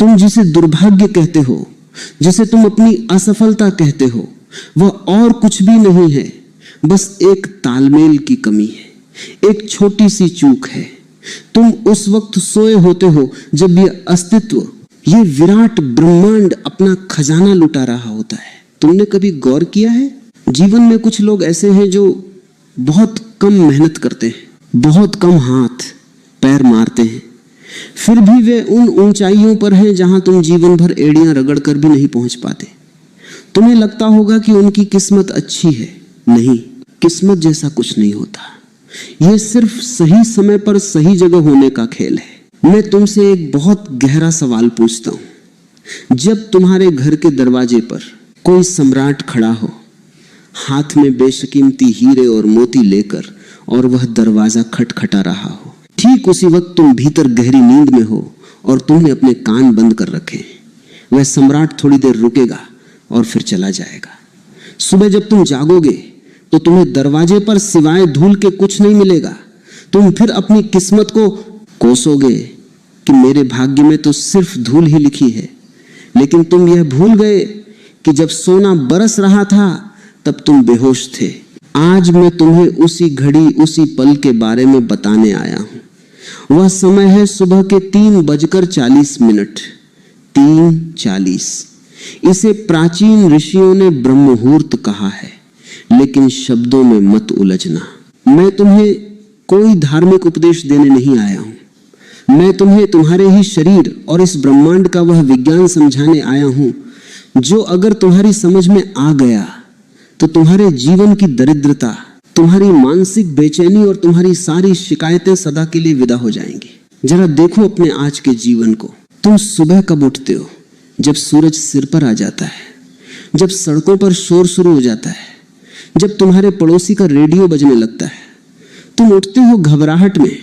तुम जिसे दुर्भाग्य कहते हो, जिसे तुम अपनी असफलता कहते हो, वह और कुछ भी नहीं है, बस एक तालमेल की कमी है, एक छोटी सी चूक है। तुम उस वक्त सोए होते हो जब यह अस्तित्व, ये विराट ब्रह्मांड अपना खजाना लुटा रहा होता है। तुमने कभी गौर किया है? जीवन में कुछ लोग ऐसे हैं जो बहुत कम मेहनत करते हैं, बहुत कम हाथ पैर मारते हैं, फिर भी वे उन ऊंचाइयों पर हैं जहां तुम जीवन भर एड़ियां रगड़ कर भी नहीं पहुंच पाते। तुम्हें लगता होगा कि उनकी किस्मत अच्छी है। नहीं, किस्मत जैसा कुछ नहीं होता। यह सिर्फ सही समय पर सही जगह होने का खेल है। मैं तुमसे एक बहुत गहरा सवाल पूछता हूं। जब तुम्हारे घर के दरवाजे पर कोई सम्राट खड़ा हो, हाथ में बेशकीमती हीरे और मोती लेकर, और वह दरवाजा खटखटा रहा हो, ठीक उसी वक्त तुम भीतर गहरी नींद में हो और तुमने अपने कान बंद कर रखे। वह सम्राट थोड़ी देर रुकेगा और फिर चला जाएगा। सुबह जब तुम जागोगे तो तुम्हें दरवाजे पर सिवाय धूल के कुछ नहीं मिलेगा। तुम फिर अपनी किस्मत को कोसोगे कि मेरे भाग्य में तो सिर्फ धूल ही लिखी है। लेकिन तुम यह भूल गए कि जब सोना बरस रहा था तब तुम बेहोश थे। आज मैं तुम्हें उसी घड़ी, उसी पल के बारे में बताने आया हूं। वह समय है सुबह के 3:40। 3:40। इसे प्राचीन ऋषियों ने ब्रह्ममुहूर्त कहा है, लेकिन शब्दों में मत उलझना। मैं तुम्हें कोई धार्मिक उपदेश देने नहीं आया हूं। मैं तुम्हें तुम्हारे ही शरीर और इस ब्रह्मांड का वह विज्ञान समझाने आया हूं जो अगर तुम्हारी समझ में आ गया तो तुम्हारे जीवन की दरिद्रता, तुम्हारी मानसिक बेचैनी और तुम्हारी सारी शिकायतें सदा के लिए विदा हो जाएंगी। जरा देखो अपने आज के जीवन को। तुम सुबह कब उठते हो? जब सूरज सिर पर आ जाता है, जब सड़कों पर शोर शुरू हो जाता है, जब तुम्हारे पड़ोसी का रेडियो बजने लगता है। तुम उठते हो घबराहट में,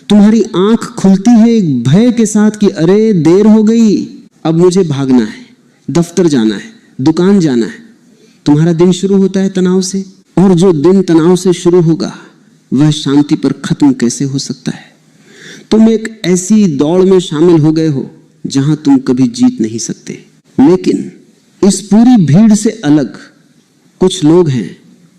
तुम्हारी आंख खुलती है एक भय के साथ कि अरे देर हो गई, अब मुझे भागना है, दफ्तर जाना है, दुकान जाना है। तुम्हारा दिन शुरू होता है तनाव से, और जो दिन तनाव से शुरू होगा वह शांति पर खत्म कैसे हो सकता है? तुम एक ऐसी दौड़ में शामिल हो गए हो जहां तुम कभी जीत नहीं सकते। लेकिन इस पूरी भीड़ से अलग कुछ लोग हैं,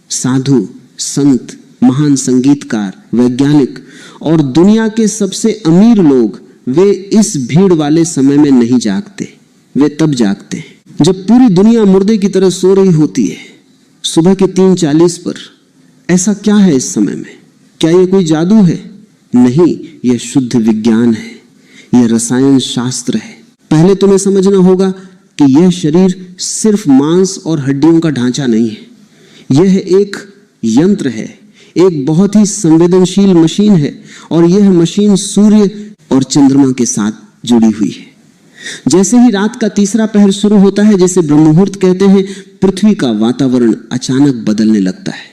साधु, संत, महान संगीतकार, वैज्ञानिक और दुनिया के सबसे अमीर लोग। वे इस भीड़ वाले समय में नहीं जागते। वे तब जागते हैं जब पूरी दुनिया मुर्दे की तरह सो रही होती है, सुबह के 3:40 पर। ऐसा क्या है इस समय में? क्या यह कोई जादू है? नहीं, यह शुद्ध विज्ञान है, यह रसायन शास्त्र है। पहले तुम्हें समझना होगा कि यह शरीर सिर्फ मांस और हड्डियों का ढांचा नहीं है। यह एक यंत्र है, एक बहुत ही संवेदनशील मशीन है, और यह मशीन सूर्य और चंद्रमा के साथ जुड़ी हुई है। जैसे ही रात का तीसरा पहर शुरू होता है, जिसे ब्रह्ममुहूर्त कहते हैं, पृथ्वी का वातावरण अचानक बदलने लगता है।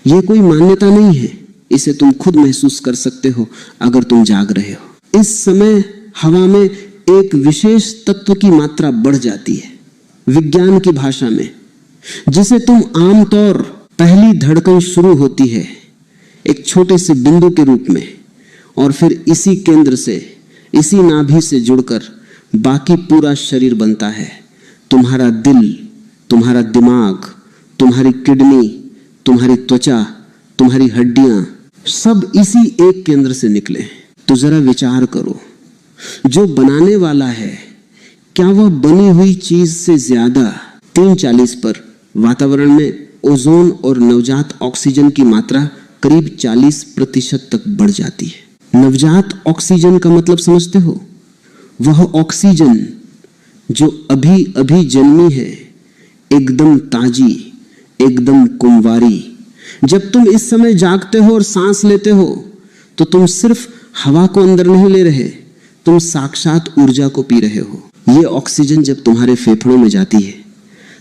यह कोई मान्यता नहीं है, इसे तुम खुद महसूस कर सकते हो अगर तुम जाग रहे हो। इस समय हवा में एक विशेष तत्व की मात्रा बढ़ जाती है, विज्ञान की भाषा में, जिसे तुम आमतौर पहली धड़कन शुरू होती है एक छोटे से बिंदु के रूप में, और फिर इसी केंद्र से, इसी नाभि से जुड़कर बाकी पूरा शरीर बनता है। तुम्हारा दिल, तुम्हारा दिमाग, तुम्हारी किडनी, तुम्हारी त्वचा, तुम्हारी हड्डियां, सब इसी एक केंद्र से निकले। तो जरा विचार करो, जो बनाने वाला है, क्या वह बनी हुई चीज से ज्यादा 3:40 पर वातावरण में ओजोन और नवजात ऑक्सीजन की मात्रा करीब 40% तक बढ़ जाती है। नवजात ऑक्सीजन का मतलब समझते हो? वह ऑक्सीजन जो अभी अभी जन्मी है, एकदम ताजी, एकदम कुंवारी। जब तुम इस समय जागते हो और सांस लेते हो तो तुम सिर्फ हवा को अंदर नहीं ले रहे, तुम साक्षात ऊर्जा को पी रहे हो। ये ऑक्सीजन जब तुम्हारे फेफड़ों में जाती है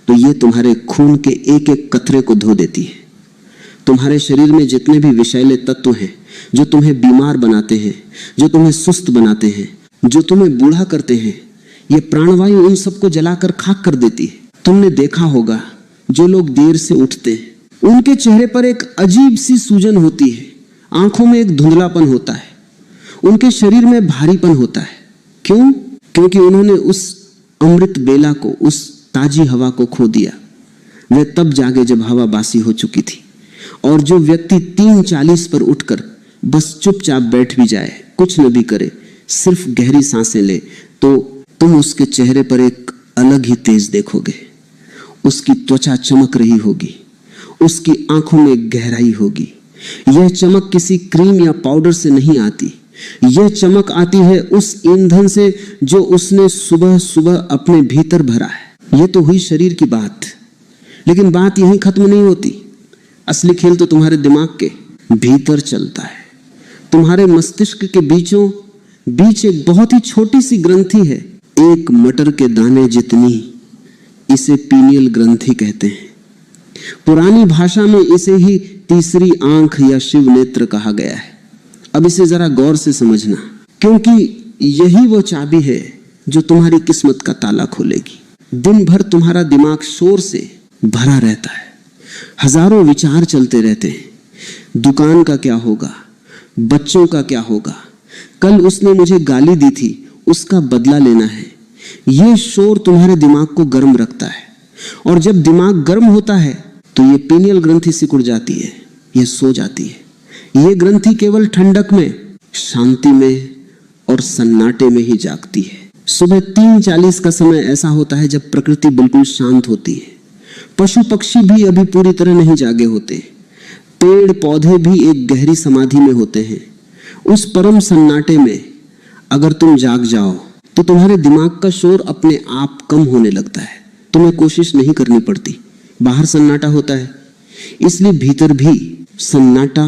तो ये तुम्हारे खून के एक एक कतरे को धो देती है। तुम्हारे शरीर में जितने भी विषैले तत्व हैं जो तुम्हें बीमार बनाते हैं, जो तुम्हें सुस्त बनाते हैं, जो तुम्हें बूढ़ा करते हैं, ये प्राणवायु उन सबको जलाकर खाक कर देती है। तुमने देखा होगा जो लोग देर से उठते हैं उनके चेहरे पर एक अजीब सी सूजन होती है, आंखों में एक धुंधलापन होता है, उनके शरीर में भारीपन होता है। क्यों? क्योंकि उन्होंने उस अमृत बेला को, उस ताजी हवा को खो दिया। वे तब जागे जब हवा बासी हो चुकी थी। और जो व्यक्ति 3:40 पर उठकर बस चुपचाप बैठ भी जाए, कुछ न भी करे, सिर्फ गहरी सांसें ले, तो तुम उसके चेहरे पर एक अलग ही तेज देखोगे। उसकी त्वचा चमक रही होगी, उसकी आंखों में गहराई होगी। यह चमक किसी क्रीम या पाउडर से नहीं आती, यह चमक आती है उस ईंधन से जो उसने सुबह सुबह अपने भीतर भरा है। यह तो हुई शरीर की बात, लेकिन बात यहीं खत्म नहीं होती। असली खेल तो तुम्हारे दिमाग के भीतर चलता है। तुम्हारे मस्तिष्क के बीचों बीच एक बहुत ही छोटी सी ग्रंथि है, एक मटर के दाने जितनी, इसे पीनियल ग्रंथि कहते हैं। पुरानी भाषा में इसे ही तीसरी आंख या शिव नेत्र कहा गया है। अब इसे जरा गौर से समझना, क्योंकि यही वो चाबी है जो तुम्हारी किस्मत का ताला खोलेगी। दिन भर तुम्हारा दिमाग शोर से भरा रहता है, हजारों विचार चलते रहते हैं। दुकान का क्या होगा, बच्चों का क्या होगा, कल उसने मुझे गाली दी थी, उसका बदला लेना है। यह शोर तुम्हारे दिमाग को गर्म रखता है, और जब दिमाग गर्म होता है तो ये पीनियल ग्रंथि सिकुड़ जाती है, यह सो जाती है। यह ग्रंथि केवल ठंडक में, शांति में और सन्नाटे में ही जागती है। सुबह 3:40 का समय ऐसा होता है जब प्रकृति बिल्कुल शांत होती है। पशु पक्षी भी अभी पूरी तरह नहीं जागे होते, पेड़ पौधे भी एक गहरी समाधि में होते हैं। उस परम सन्नाटे में अगर तुम जाग जाओ तो तुम्हारे दिमाग का शोर अपने आप कम होने लगता है, तुम्हें कोशिश नहीं करनी पड़ती। बाहर सन्नाटा होता है, इसलिए भीतर भी सन्नाटा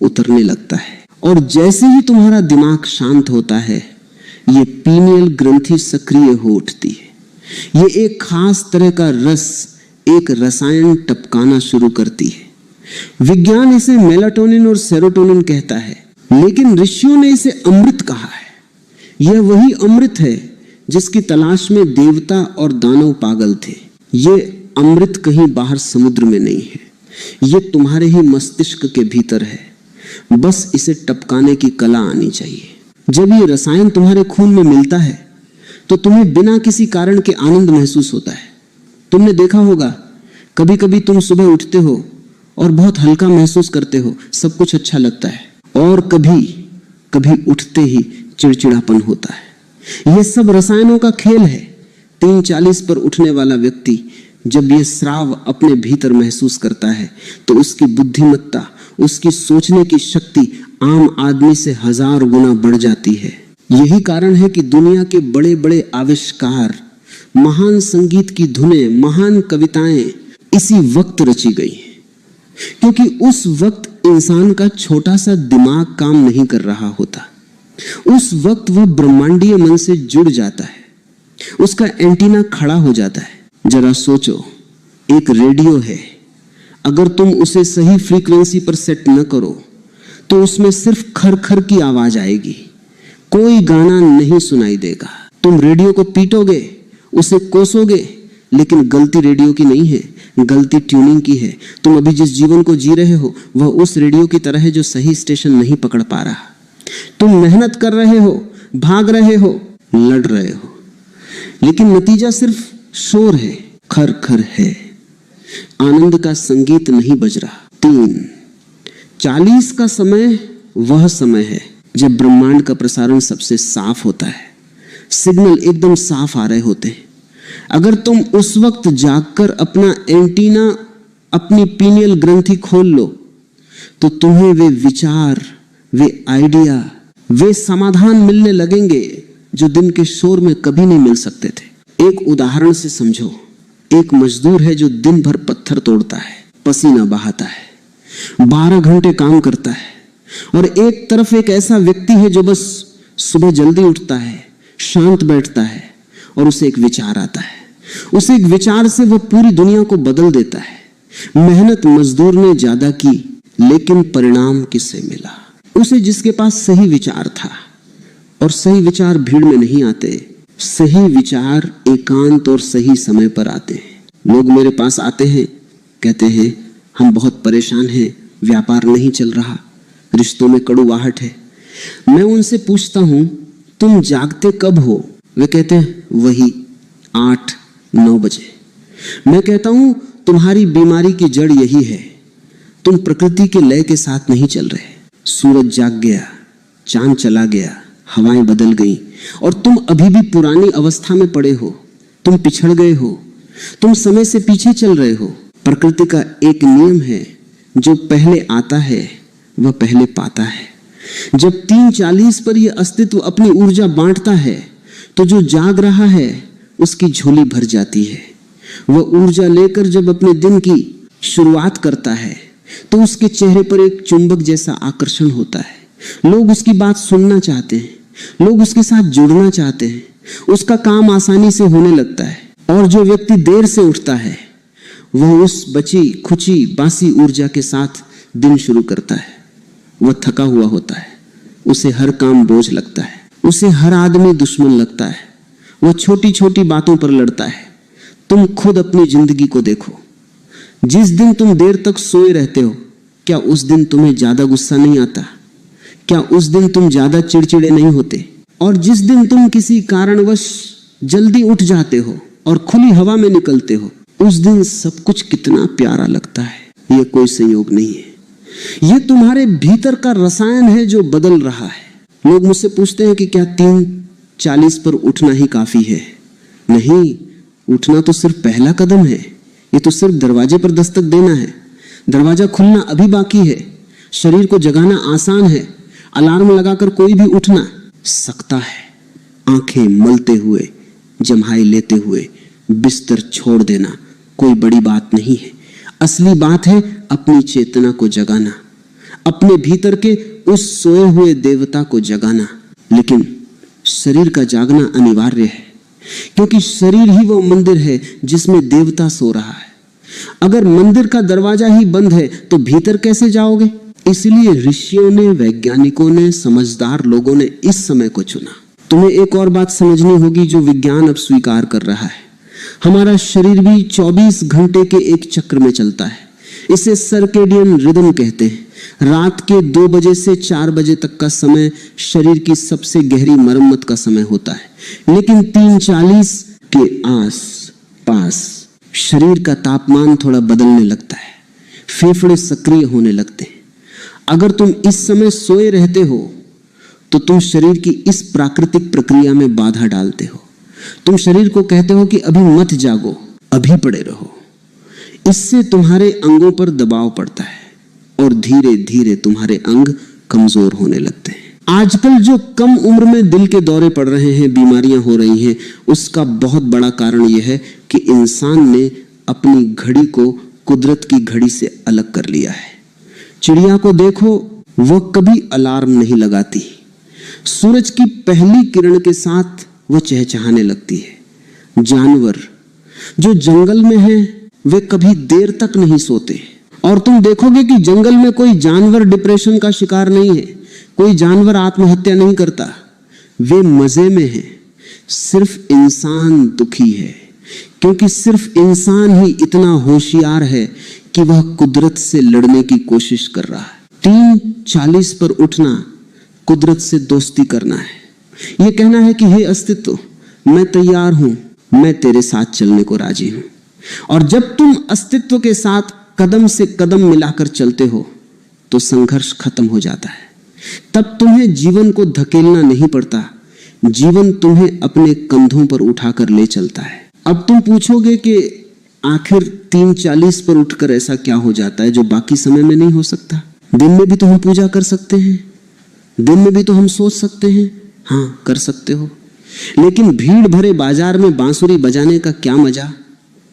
उतरने लगता है। और जैसे ही तुम्हारा दिमाग शांत होता है, ये पीनियल ग्रंथि सक्रिय हो उठती है। ये एक खास तरह का रस, एक रसायन टपकाना शुरू करती है। विज्ञान इसे मेलाटोनिन और सेरोटोनिन कहता है, लेकिन ऋषियों ने इसे अमृत कहा है। यह वही अमृत है जिसकी तलाश में देवता और दानव पागल थे। यह अमृत कहीं बाहर समुद्र में नहीं है, यह तुम्हारे ही मस्तिष्क के भीतर है। बस इसे टपकाने की कला आनी चाहिए। जब ये रसायन तुम्हारे खून में मिलता है तो तुम्हें बिना किसी कारण के आनंद महसूस होता है। तुमने देखा होगा, कभी कभी तुम सुबह उठते हो और बहुत हल्का महसूस करते हो, सब कुछ अच्छा लगता है, और कभी कभी उठते ही चिड़चिड़ापन होता है। यह सब रसायनों का खेल है। 3:40 पर उठने वाला व्यक्ति जब यह स्राव अपने भीतर महसूस करता है तो उसकी बुद्धिमत्ता, उसकी सोचने की शक्ति आम आदमी से 1000 गुना बढ़ जाती है। यही कारण है कि दुनिया के बड़े बड़े आविष्कार, महान संगीत की धुनें, महान कविताएं इसी वक्त रची गई हैं, क्योंकि उस वक्त इंसान का छोटा सा दिमाग काम नहीं कर रहा होता। उस वक्त वह ब्रह्मांडीय मन से जुड़ जाता है, उसका एंटीना खड़ा हो जाता है। जरा सोचो, एक रेडियो है, अगर तुम उसे सही फ्रीक्वेंसी पर सेट न करो तो उसमें सिर्फ खर-खर की आवाज आएगी, कोई गाना नहीं सुनाई देगा। तुम रेडियो को पीटोगे, उसे कोसोगे, लेकिन गलती रेडियो की नहीं है, गलती ट्यूनिंग की है। तुम अभी जिस जीवन को जी रहे हो वह उस रेडियो की तरह है जो सही स्टेशन नहीं पकड़ पा रहा। तुम मेहनत कर रहे हो, भाग रहे हो, लड़ रहे हो, लेकिन नतीजा सिर्फ शोर है, खर-खर है, आनंद का संगीत नहीं बज रहा। 3:40 का समय वह समय है जब ब्रह्मांड का प्रसारण सबसे साफ होता है, सिग्नल एकदम साफ आ रहे होते हैं। अगर तुम उस वक्त जागकर अपना एंटीना, अपनी पीनियल ग्रंथि खोल लो तो तुम्हें वे विचार, वे आइडिया, वे समाधान मिलने लगेंगे जो दिन के शोर में कभी नहीं मिल सकते थे। एक उदाहरण से समझो, एक मजदूर है जो दिन भर पत्थर तोड़ता है, पसीना बहाता है, 12 घंटे काम करता है, और एक तरफ एक ऐसा व्यक्ति है जो बस सुबह जल्दी उठता है, शांत बैठता है, और उसे एक विचार आता है। उस एक विचार से वह पूरी दुनिया को बदल देता है। मेहनत मजदूर ने ज्यादा की, लेकिन परिणाम किससे मिला? उसे जिसके पास सही विचार था, और सही विचार भीड़ में नहीं आते, सही विचार एकांत और सही समय पर आते हैं। लोग मेरे पास आते हैं, कहते हैं हम बहुत परेशान हैं, व्यापार नहीं चल रहा, रिश्तों में कड़ुवाहट है। मैं उनसे पूछता हूं, तुम जागते कब हो? वे कहते हैं वही 8-9 बजे। मैं कहता हूं तुम्हारी बीमारी की जड़ यही है, तुम प्रकृति के लय के साथ नहीं चल रहे। सूरज जाग गया, चांद चला गया, हवाएं बदल गई और तुम अभी भी पुरानी अवस्था में पड़े हो। तुम पिछड़ गए हो, तुम समय से पीछे चल रहे हो। प्रकृति का एक नियम है, जो पहले आता है वह पहले पाता है। जब 3:40 पर यह अस्तित्व अपनी ऊर्जा बांटता है तो जो जाग रहा है उसकी झोली भर जाती है। वह ऊर्जा लेकर जब अपने दिन की शुरुआत करता है तो उसके चेहरे पर एक चुंबक जैसा आकर्षण होता है। लोग उसकी बात सुनना चाहते हैं, लोग उसके साथ जुड़ना चाहते हैं, उसका काम आसानी से होने लगता है। और जो व्यक्ति देर से उठता है वह उस बची खुची बासी ऊर्जा के साथ दिन शुरू करता है। वह थका हुआ होता है, उसे हर काम बोझ लगता है, उसे हर आदमी दुश्मन लगता है, वह छोटी छोटी बातों पर लड़ता है। तुम खुद अपनी जिंदगी को देखो। जिस दिन तुम देर तक सोए रहते हो, क्या उस दिन तुम्हें ज्यादा गुस्सा नहीं आता? क्या उस दिन तुम ज्यादा चिड़चिड़े नहीं होते? और जिस दिन तुम किसी कारणवश जल्दी उठ जाते हो और खुली हवा में निकलते हो, उस दिन सब कुछ कितना प्यारा लगता है। यह कोई संयोग नहीं है, यह तुम्हारे भीतर का रसायन है जो बदल रहा है। लोग मुझसे पूछते हैं कि क्या 3:40 पर उठना ही काफी है? नहीं, उठना तो सिर्फ पहला कदम है। ये तो सिर्फ दरवाजे पर दस्तक देना है। दरवाजा खुलना अभी बाकी है। शरीर को जगाना आसान है, अलार्म लगाकर कोई भी उठना सकता है। आंखें मलते हुए, जम्हाई लेते हुए बिस्तर छोड़ देना कोई बड़ी बात नहीं है। असली बात है अपनी चेतना को जगाना, अपने भीतर के उस सोए हुए देवता को जगाना। लेकिन शरीर का जागना अनिवार्य है, क्योंकि शरीर ही वो मंदिर है जिसमें देवता सो रहा है। अगर मंदिर का दरवाजा ही बंद है तो भीतर कैसे जाओगे? इसलिए ऋषियों ने, वैज्ञानिकों ने, समझदार लोगों ने इस समय को चुना। तुम्हें एक और बात समझनी होगी जो विज्ञान अब स्वीकार कर रहा है। हमारा शरीर भी 24 घंटे के एक चक्र में चलता है। इसे सर्केडियन रिदम कहते हैं। रात के 2 बजे से 4 बजे तक का समय शरीर की सबसे गहरी मरम्मत का समय होता है। लेकिन 3:40 के आस पास शरीर का तापमान थोड़ा बदलने लगता है, फेफड़े सक्रिय होने लगते हैं। अगर तुम इस समय सोए रहते हो तो तुम शरीर की इस प्राकृतिक प्रक्रिया में बाधा डालते हो। तुम शरीर को कहते हो कि अभी मत जागो, अभी पड़े रहो। इससे तुम्हारे अंगों पर दबाव पड़ता है और धीरे धीरे तुम्हारे अंग कमजोर होने लगते हैं। आजकल जो कम उम्र में दिल के दौरे पड़ रहे हैं, बीमारियां हो रही हैं, उसका बहुत बड़ा कारण यह है कि इंसान ने अपनी घड़ी को कुदरत की घड़ी से अलग कर लिया है। चिड़िया को देखो, वह कभी अलार्म नहीं लगाती। सूरज की पहली किरण के साथ वह चहचहाने लगती है। जानवर जो जंगल में हैं, वे कभी देर तक नहीं सोते। और तुम देखोगे कि जंगल में कोई जानवर डिप्रेशन का शिकार नहीं है, कोई जानवर आत्महत्या नहीं करता। वे मजे में हैं। सिर्फ इंसान दुखी है, क्योंकि सिर्फ इंसान ही इतना होशियार है कि वह कुदरत से लड़ने की कोशिश कर रहा है। 3:40 पर उठना कुदरत से दोस्ती करना है। यह कहना है कि हे अस्तित्व, मैं तैयार हूं, मैं तेरे साथ चलने को राजी हूं। और जब तुम अस्तित्व के साथ कदम से कदम मिलाकर चलते हो तो संघर्ष खत्म हो जाता है। तब तुम्हें जीवन को धकेलना नहीं पड़ता, जीवन तुम्हें अपने कंधों पर उठाकर ले चलता है। अब तुम पूछोगे कि आखिर 3:40 पर उठकर ऐसा क्या हो जाता है जो बाकी समय में नहीं हो सकता? दिन में भी तो हम पूजा कर सकते हैं, दिन में भी तो हम सोच सकते हैं। हाँ, कर सकते हो, लेकिन भीड़ भरे बाजार में बांसुरी बजाने का क्या मजा?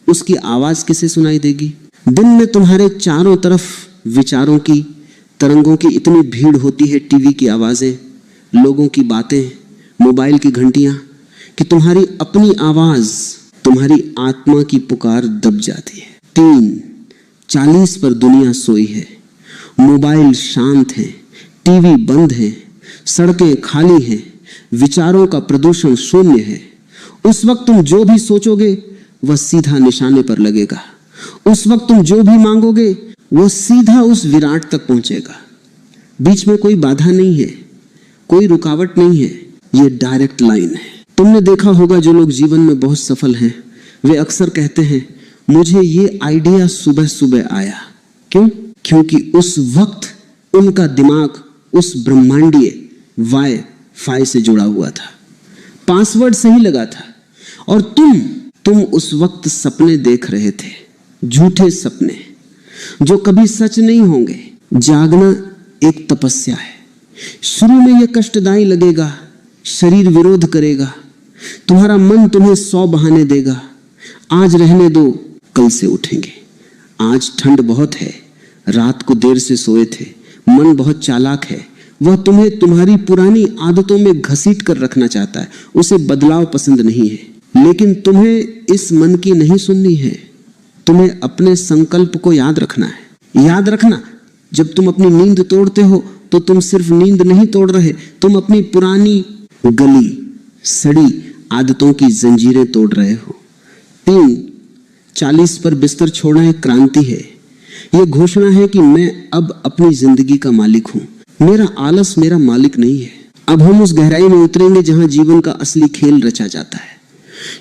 उसकी आवाज किसे सुनाई देगी? दिन में तुम्हारे चारों तरफ विचारों की, तरंगों की इतनी भीड़ होती है, टीवी की आवाजें, लोगों की बातें, मोबाइल की घंटियां, कि तुम्हारी अपनी आवाज, तुम्हारी आत्मा की पुकार दब जाती है। 3:40 पर दुनिया सोई है, मोबाइल शांत है, टीवी बंद है, सड़कें खाली हैं, विचारों का प्रदूषण शून्य है। उस वक्त तुम जो भी सोचोगे वह सीधा निशाने पर लगेगा। उस वक्त तुम जो भी मांगोगे वो सीधा उस विराट तक पहुंचेगा। बीच में कोई बाधा नहीं है, कोई रुकावट नहीं है, ये डायरेक्ट लाइन है। तुमने देखा होगा जो लोग जीवन में बहुत सफल हैं, वे अक्सर कहते हैं मुझे ये आइडिया सुबह सुबह आया। क्यों? क्योंकि उस वक्त उनका दिमाग उस ब्रह्मांडीय वाई फाई से जुड़ा हुआ था, पासवर्ड सही लगा था। और तुम उस वक्त सपने देख रहे थे, झूठे सपने जो कभी सच नहीं होंगे। जागना एक तपस्या है। शुरू में यह कष्टदायी लगेगा, शरीर विरोध करेगा, तुम्हारा मन तुम्हें 100 बहाने देगा। आज रहने दो, कल से उठेंगे। आज ठंड बहुत है, रात को देर से सोए थे, मन बहुत चालाक है, वह तुम्हें तुम्हारी पुरानी आदतों में घसीट कर रखना चाहता है, उसे बदलाव पसंद नहीं है। लेकिन तुम्हें इस मन की नहीं सुननी है, तुम्हें अपने संकल्प को याद रखना है। याद रखना, जब तुम अपनी नींद तोड़ते हो तो तुम सिर्फ नींद नहीं तोड़ रहे, तुम अपनी पुरानी गली सड़ी आदतों की जंजीरें तोड़ रहे हो। 3, 40 पर बिस्तर छोड़ना एक क्रांति है। यह घोषणा है कि मैं अब अपनी जिंदगी का मालिक हूं, मेरा आलस मेरा मालिक नहीं है। अब हम उस गहराई में उतरेंगे जहां जीवन का असली खेल रचा जाता है।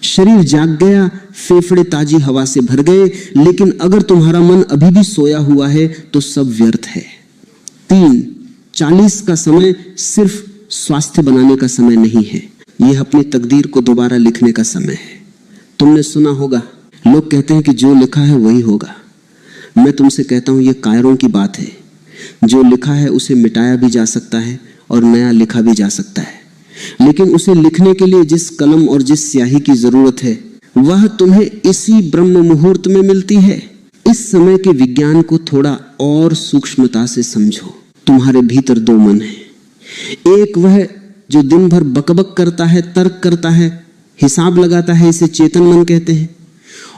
शरीर जाग गया, फेफड़े ताजी हवा से भर गए, लेकिन अगर तुम्हारा मन अभी भी सोया हुआ है तो सब व्यर्थ है। 3, 40 का समय सिर्फ स्वास्थ्य बनाने का समय नहीं है, यह अपनी तकदीर को दोबारा लिखने का समय है। तुमने सुना होगा, लोग कहते हैं कि जो लिखा है वही होगा। मैं तुमसे कहता हूं यह कायरों की बात है। जो लिखा है उसे मिटाया भी जा सकता है और नया लिखा भी जा सकता है, लेकिन उसे लिखने के लिए जिस कलम और जिस स्याही की जरूरत है वह तुम्हें इसी ब्रह्म मुहूर्त में मिलती है। इस समय के विज्ञान को थोड़ा और सूक्ष्मता से समझो। तुम्हारे भीतर 2 मन हैं, एक वह जो दिन भर बकबक करता है, तर्क करता है, हिसाब लगाता है, इसे चेतन मन कहते हैं,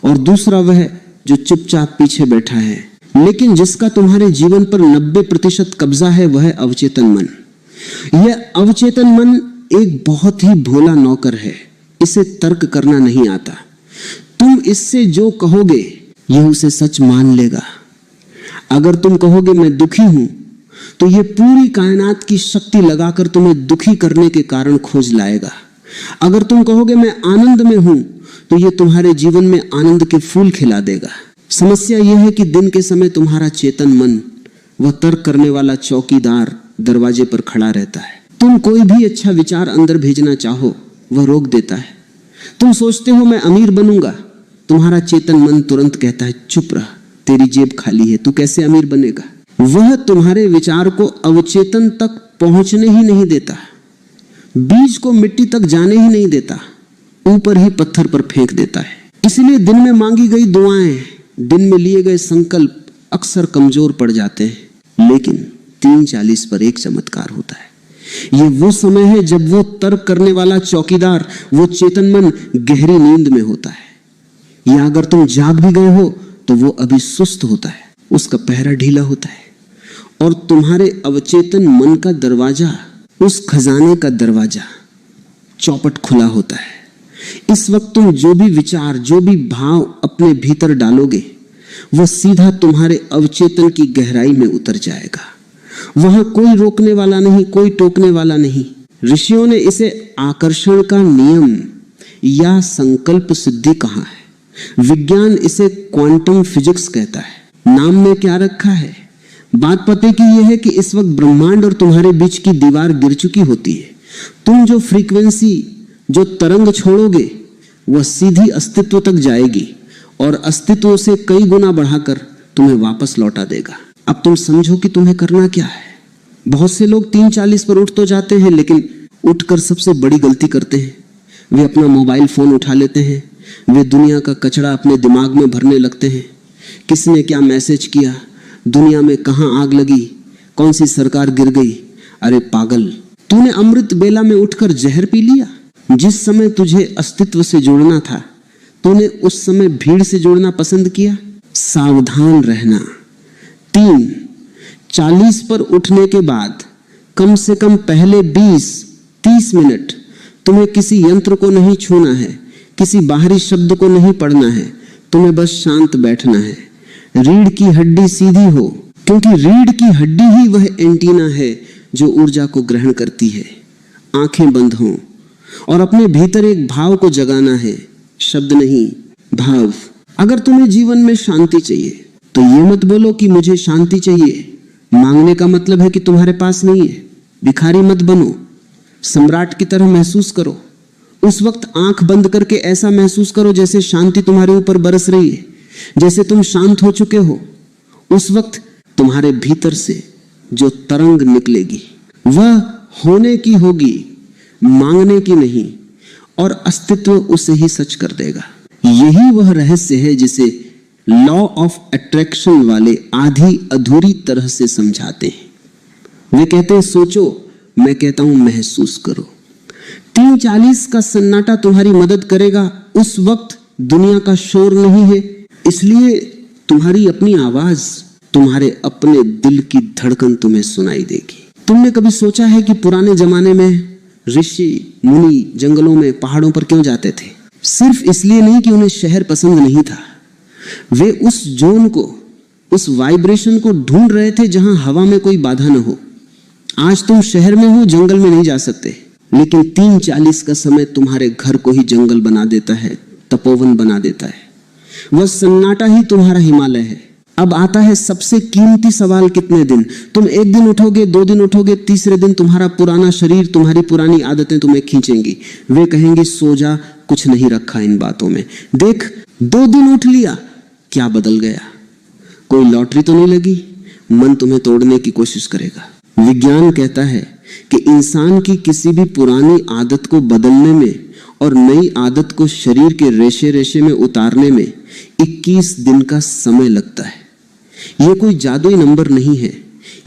और दूसरा वह जो चुपचाप पीछे बैठा है, लेकिन जिसका तुम्हारे जीवन पर 90% कब्जा है, वह अवचेतन मन। यह अवचेतन मन एक बहुत ही भोला नौकर है, इसे तर्क करना नहीं आता। तुम इससे जो कहोगे यह उसे सच मान लेगा। अगर तुम कहोगे मैं दुखी हूं, तो यह पूरी कायनात की शक्ति लगाकर तुम्हें दुखी करने के कारण खोज लाएगा। अगर तुम कहोगे मैं आनंद में हूं, तो यह तुम्हारे जीवन में आनंद के फूल खिला देगा। समस्या यह है कि दिन के समय तुम्हारा चेतन मन, वह तर्क करने वाला चौकीदार, दरवाजे पर खड़ा रहता है। तुम कोई भी अच्छा विचार अंदर भेजना चाहो, वह रोक देता है। तुम सोचते हो मैं अमीर बनूंगा, तुम्हारा चेतन मन तुरंत कहता है चुप रह, तेरी जेब खाली है, तू कैसे अमीर बनेगा। वह तुम्हारे विचार को अवचेतन तक पहुंचने ही नहीं देता, बीज को मिट्टी तक जाने ही नहीं देता, ऊपर ही पत्थर पर फेंक देता है। इसलिए दिन में मांगी गई दुआएं, दिन में लिए गए संकल्प अक्सर कमजोर पड़ जाते हैं। लेकिन 3:40 पर एक चमत्कार होता है। यह वो समय है जब वो तर्क करने वाला चौकीदार, वो चेतन मन गहरी नींद में होता है, या अगर तुम जाग भी गए हो तो वो अभी सुस्त होता है, उसका पहरा ढीला होता है, और तुम्हारे अवचेतन मन का दरवाजा, उस खजाने का दरवाजा, चौपट खुला होता है। इस वक्त तुम जो भी विचार, जो भी भाव अपने भीतर डालोगे, वह सीधा तुम्हारे अवचेतन की गहराई में उतर जाएगा। वहां कोई रोकने वाला नहीं, कोई टोकने वाला नहीं। ऋषियों ने इसे आकर्षण का नियम या संकल्प सिद्धि कहा है। विज्ञान इसे क्वांटम फिजिक्स कहता है। नाम में क्या रखा है? बात पते की यह है कि इस वक्त ब्रह्मांड और तुम्हारे बीच की दीवार गिर चुकी होती है। तुम जो फ्रीक्वेंसी, जो तरंग छोड़ोगे, वह सीधी अस्तित्व तक जाएगी और अस्तित्व से कई गुना बढ़ाकर तुम्हें वापस लौटा देगा। अब तुम समझो कि तुम्हें करना क्या है। बहुत से लोग 3:40 पर उठ तो जाते हैं, लेकिन उठकर सबसे बड़ी गलती करते हैं। वे अपना मोबाइल फोन उठा लेते हैं, वे दुनिया का कचरा अपने दिमाग में भरने लगते हैं। किसने क्या मैसेज किया, दुनिया में कहां आग लगी, कौन सी सरकार गिर गई। अरे पागल, तूने अमृत बेला में उठकर जहर पी लिया। जिस समय तुझे अस्तित्व से जुड़ना था, तूने उस समय भीड़ से जुड़ना पसंद किया। सावधान रहना। 3:40 पर उठने के बाद कम से कम पहले 20-30 मिनट तुम्हें किसी यंत्र को नहीं छूना है, किसी बाहरी शब्द को नहीं पढ़ना है, तुम्हें बस शांत बैठना है। रीढ़ की हड्डी सीधी हो, क्योंकि रीढ़ की हड्डी ही वह एंटीना है जो ऊर्जा को ग्रहण करती है। आंखें बंद हों, और अपने भीतर एक भाव को जगाना है, शब्द नहीं, भाव। अगर तुम्हें जीवन में शांति चाहिए तो ये मत बोलो कि मुझे शांति चाहिए। मांगने का मतलब है कि तुम्हारे पास नहीं है। भिखारी मत बनो, सम्राट की तरह महसूस करो। उस वक्त आंख बंद करके ऐसा महसूस करो जैसे शांति तुम्हारे ऊपर बरस रही है, जैसे तुम शांत हो चुके हो। उस वक्त तुम्हारे भीतर से जो तरंग निकलेगी वह होने की होगी, मांगने की नहीं, और अस्तित्व उसे ही सच कर देगा। यही वह रहस्य है जिसे लॉ ऑफ अट्रैक्शन वाले आधी अधूरी तरह से समझाते हैं। वे कहते हैं सोचो, मैं कहता हूं महसूस करो। 3:40 का सन्नाटा तुम्हारी मदद करेगा। उस वक्त दुनिया का शोर नहीं है, इसलिए तुम्हारी अपनी आवाज, तुम्हारे अपने दिल की धड़कन तुम्हें सुनाई देगी। तुमने कभी सोचा है कि पुराने जमाने में ऋषि मुनि जंगलों में, पहाड़ों पर क्यों जाते थे? सिर्फ इसलिए नहीं कि उन्हें शहर पसंद नहीं था, वे उस जोन को, उस वाइब्रेशन को ढूंढ रहे थे जहां हवा में कोई बाधा न हो। आज तुम शहर में हो, जंगल में नहीं जा सकते, लेकिन 3:40 का समय तुम्हारे घर को ही जंगल बना देता है, तपोवन बना देता है। वह सन्नाटा ही तुम्हारा हिमालय है। अब आता है सबसे कीमती सवाल, कितने दिन? तुम एक दिन उठोगे, 2 दिन उठोगे, तीसरे दिन तुम्हारा पुराना शरीर, तुम्हारी पुरानी आदतें तुम्हें खींचेंगी। वे कहेंगी सो जा, कुछ नहीं रखा इन बातों में। देख, 2 दिन उठ लिया, क्या बदल गया? कोई लॉटरी तो नहीं लगी? मन तुम्हें तोड़ने की कोशिश करेगा। विज्ञान कहता है कि इंसान की किसी भी पुरानी आदत को बदलने में और नई आदत को शरीर के रेशे रेशे में उतारने में 21 दिन का समय लगता है। यह कोई जादुई नंबर नहीं है,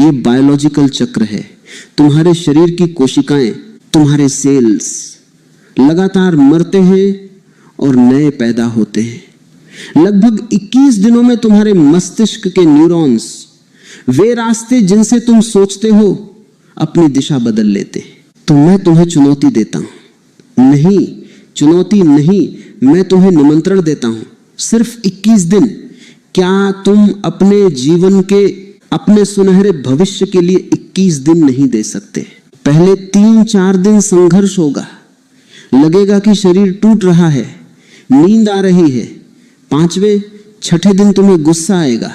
यह बायोलॉजिकल चक्र है। तुम्हारे शरीर की कोशिकाएं, तुम्हारे सेल्स लगातार मरते हैं और नए पैदा होते हैं। लगभग 21 दिनों में तुम्हारे मस्तिष्क के न्यूरॉन्स, वे रास्ते जिनसे तुम सोचते हो, अपनी दिशा बदल लेते हैं। तो मैं तुम्हें चुनौती देता हूं, नहीं, चुनौती नहीं, मैं तुम्हें निमंत्रण देता हूं। सिर्फ 21 दिन। क्या तुम अपने जीवन के, अपने सुनहरे भविष्य के लिए 21 दिन नहीं दे सकते? पहले 3-4 दिन संघर्ष होगा, लगेगा कि शरीर टूट रहा है, नींद आ रही है। 5वें 6ठे दिन तुम्हें गुस्सा आएगा,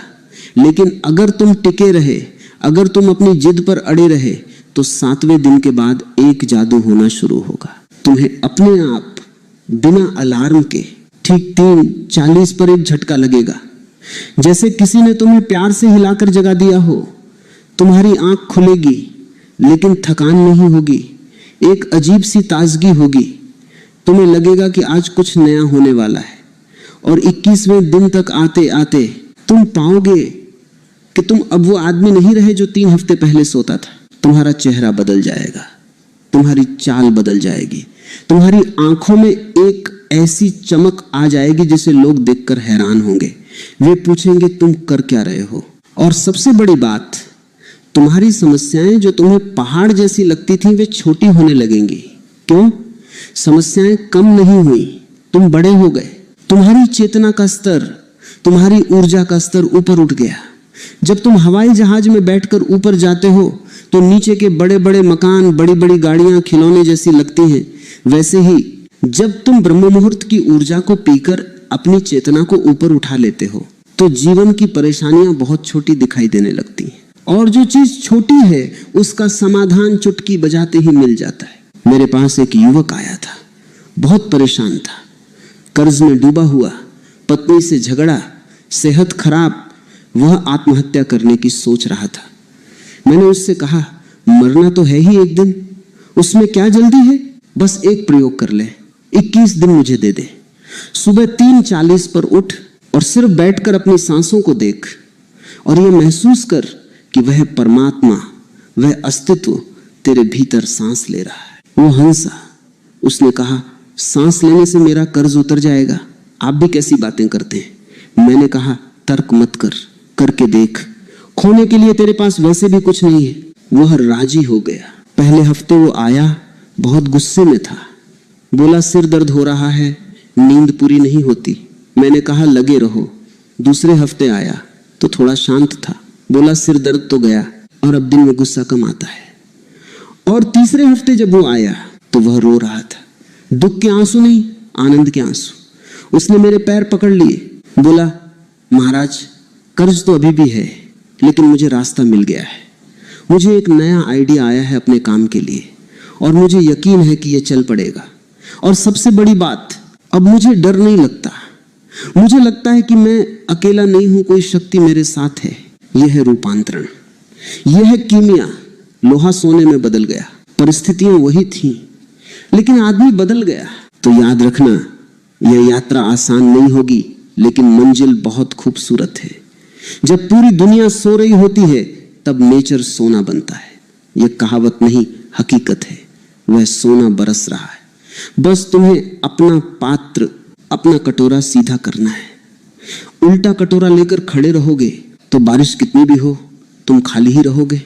लेकिन अगर तुम टिके रहे, अगर तुम अपनी जिद पर अड़े रहे, तो 7वें दिन के बाद एक जादू होना शुरू होगा। तुम्हें अपने आप बिना अलार्म के ठीक 3:40 पर एक झटका लगेगा, जैसे किसी ने तुम्हें प्यार से हिलाकर जगा दिया हो। तुम्हारी आंख खुलेगी, लेकिन थकान नहीं होगी, एक अजीब सी ताजगी होगी। तुम्हें लगेगा कि आज कुछ नया होने वाला है। और 21वें दिन तक आते आते तुम पाओगे कि तुम अब वो आदमी नहीं रहे जो 3 हफ्ते पहले सोता था। तुम्हारा चेहरा बदल जाएगा, तुम्हारी चाल बदल जाएगी, तुम्हारी आंखों में एक ऐसी चमक आ जाएगी जिसे लोग देखकर हैरान होंगे। वे पूछेंगे तुम कर क्या रहे हो? और सबसे बड़ी बात, तुम्हारी समस्याएं जो तुम्हें पहाड़ जैसी लगती थी, वे छोटी होने लगेंगी। क्यों? समस्याएं कम नहीं हुई, तुम बड़े हो गए। तुम्हारी चेतना का स्तर, तुम्हारी ऊर्जा का स्तर ऊपर उठ गया। जब तुम हवाई जहाज में बैठकर ऊपर जाते हो तो नीचे के बड़े बड़े मकान, बड़ी बड़ी गाड़ियां खिलौने जैसी लगती हैं। वैसे ही जब तुम ब्रह्म मुहूर्त की ऊर्जा को पीकर अपनी चेतना को ऊपर उठा लेते हो तो जीवन की परेशानियां बहुत छोटी दिखाई देने लगती हैं। और जो चीज छोटी है उसका समाधान चुटकी बजाते ही मिल जाता है। मेरे पास एक युवक आया था, बहुत परेशान था, कर्ज में डूबा हुआ, पत्नी से झगड़ा, सेहत खराब, वह आत्महत्या करने की सोच रहा था। मैंने उससे कहा मरना तो है ही एक दिन, उसमें क्या जल्दी है, बस एक प्रयोग कर ले, 21 दिन मुझे दे दे। सुबह 3:40 पर उठ और सिर्फ बैठकर अपनी सांसों को देख और यह महसूस कर कि वह परमात्मा, वह अस्तित्व तेरे भीतर सांस ले रहा है। वो हंसा, उसने कहा सांस लेने से मेरा कर्ज उतर जाएगा, आप भी कैसी बातें करते हैं। मैंने कहा तर्क मत कर, करके देख, खोने के लिए तेरे पास वैसे भी कुछ नहीं है। वह राजी हो गया। पहले हफ्ते वो आया, बहुत गुस्से में था, बोला सिर दर्द हो रहा है, नींद पूरी नहीं होती। मैंने कहा लगे रहो। दूसरे हफ्ते आया तो थोड़ा शांत था, बोला सिर दर्द तो गया और अब दिन में गुस्सा कम आता है। और तीसरे हफ्ते जब वो आया तो वह रो रहा था, दुख के आंसू नहीं, आनंद के आंसू। उसने मेरे पैर पकड़ लिए, बोला महाराज कर्ज तो अभी भी है, लेकिन मुझे रास्ता मिल गया है। मुझे एक नया आइडिया आया है अपने काम के लिए और मुझे यकीन है कि यह चल पड़ेगा। और सबसे बड़ी बात, अब मुझे डर नहीं लगता। मुझे लगता है कि मैं अकेला नहीं हूं, कोई शक्ति मेरे साथ है। यह है रूपांतरण, यह है कीमिया। लोहा सोने में बदल गया, परिस्थितियां वही थीं, लेकिन आदमी बदल गया। तो याद रखना, यह यात्रा आसान नहीं होगी, लेकिन मंजिल बहुत खूबसूरत है। जब पूरी दुनिया सो रही होती है तब नेचर सोना बनता है। यह कहावत नहीं, हकीकत है। वह सोना बरस रहा है, बस तुम्हें अपना पात्र, अपना कटोरा सीधा करना है। उल्टा कटोरा लेकर खड़े रहोगे तो बारिश कितनी भी हो तुम खाली ही रहोगे।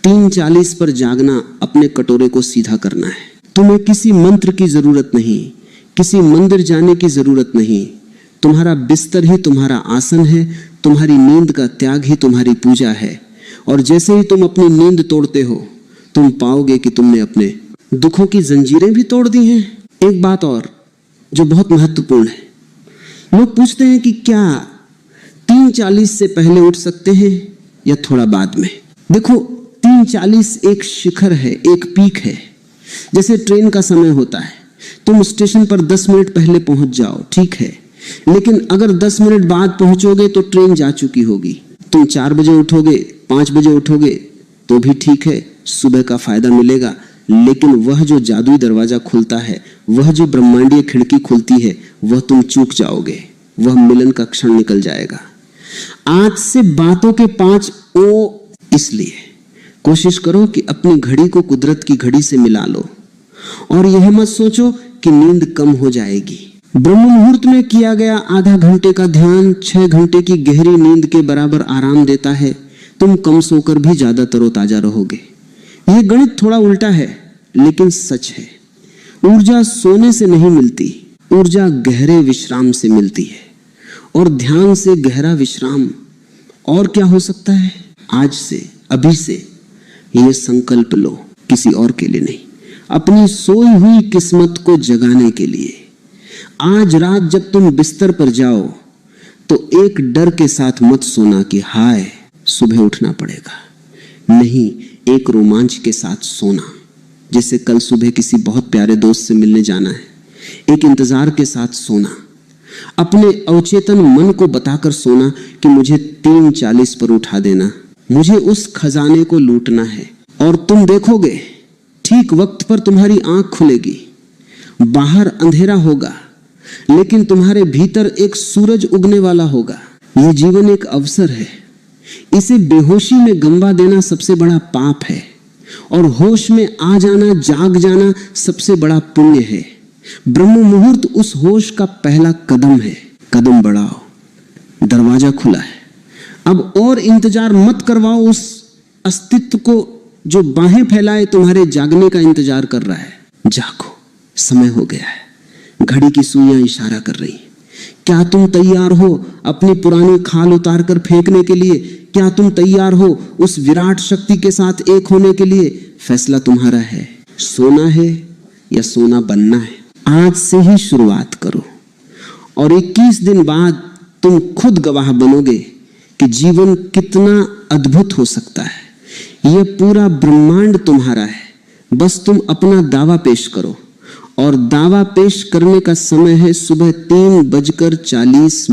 3:40 पर जागना, अपने कटोरे को सीधा करना है। तुम्हें किसी मंत्र की जरूरत नहीं, किसी मंदिर जाने की जरूरत नहीं। तुम्हारा बिस्तर ही तुम्हारा आसन है, तुम्हारी नींद का त्याग ही तुम्हारी पूजा है। और जैसे ही तुम अपनी नींद तोड़ते हो, तुम पाओगे कि तुमने अपने दुखों की जंजीरें भी तोड़ दी हैं। एक बात और जो बहुत महत्वपूर्ण है, लोग पूछते हैं कि क्या 3:40 से पहले उठ सकते हैं या थोड़ा बाद में। देखो, 3:40 एक शिखर है, एक पीक है। जैसे ट्रेन का समय होता है, तुम स्टेशन पर 10 मिनट पहले पहुंच जाओ, ठीक है, लेकिन अगर 10 मिनट बाद पहुंचोगे तो ट्रेन जा चुकी होगी। तुम 4 बजे उठोगे, 5 बजे उठोगे तो भी ठीक है, सुबह का फायदा मिलेगा। लेकिन वह जो जादुई दरवाजा खुलता है, वह जो ब्रह्मांडीय खिड़की खुलती है, वह तुम चूक जाओगे। वह मिलन का क्षण निकल जाएगा। आज से बातों के 5 ओ, इसलिए कोशिश करो कि अपनी घड़ी को कुदरत की घड़ी से मिला लो। और यह मत सोचो कि नींद कम हो जाएगी। ब्रह्म मुहूर्त में किया गया आधा घंटे का ध्यान 6 घंटे की गहरी नींद के बराबर आराम देता है। तुम कम सोकर भी ज्यादा तरोताजा रहोगे। यह गणित थोड़ा उल्टा है, लेकिन सच है। ऊर्जा सोने से नहीं मिलती, ऊर्जा गहरे विश्राम से मिलती है। और ध्यान से गहरा विश्राम और क्या हो सकता है? आज से, अभी से यह संकल्प लो, किसी और के लिए नहीं, अपनी सोई हुई किस्मत को जगाने के लिए। आज रात जब तुम बिस्तर पर जाओ तो एक डर के साथ मत सोना कि हाय सुबह उठना पड़ेगा। नहीं, एक रोमांच के साथ सोना, जैसे कल सुबह किसी बहुत प्यारे दोस्त से मिलने जाना है। एक इंतजार के साथ सोना, अपने अवचेतन मन को बताकर सोना कि मुझे 3:40 पर उठा देना, मुझे उस खजाने को लूटना है। और तुम देखोगे ठीक वक्त पर तुम्हारी आंख खुलेगी। बाहर अंधेरा होगा, लेकिन तुम्हारे भीतर एक सूरज उगने वाला होगा। यह जीवन एक अवसर है, इसे बेहोशी में गंवा देना सबसे बड़ा पाप है। और होश में आ जाना, जाग जाना सबसे बड़ा पुण्य है। ब्रह्म मुहूर्त उस होश का पहला कदम है। कदम बढ़ाओ, दरवाजा खुला है। अब और इंतजार मत करवाओ उस अस्तित्व को जो बाहें फैलाए तुम्हारे जागने का इंतजार कर रहा है। जागो, समय हो गया है। घड़ी की सुइयां इशारा कर रही। क्या तुम तैयार हो अपनी पुरानी खाल उतार कर फेंकने के लिए? क्या तुम तैयार हो उस विराट शक्ति के साथ एक होने के लिए? फैसला तुम्हारा है। सोना है या सोना बनना है? आज से ही शुरुआत करो और 21 दिन बाद तुम खुद गवाह बनोगे कि जीवन कितना अद्भुत हो सकता है। यह पूरा ब्रह्मांड तुम्हारा है, बस तुम अपना दावा पेश करो। और दावा पेश करने का समय है सुबह 3:40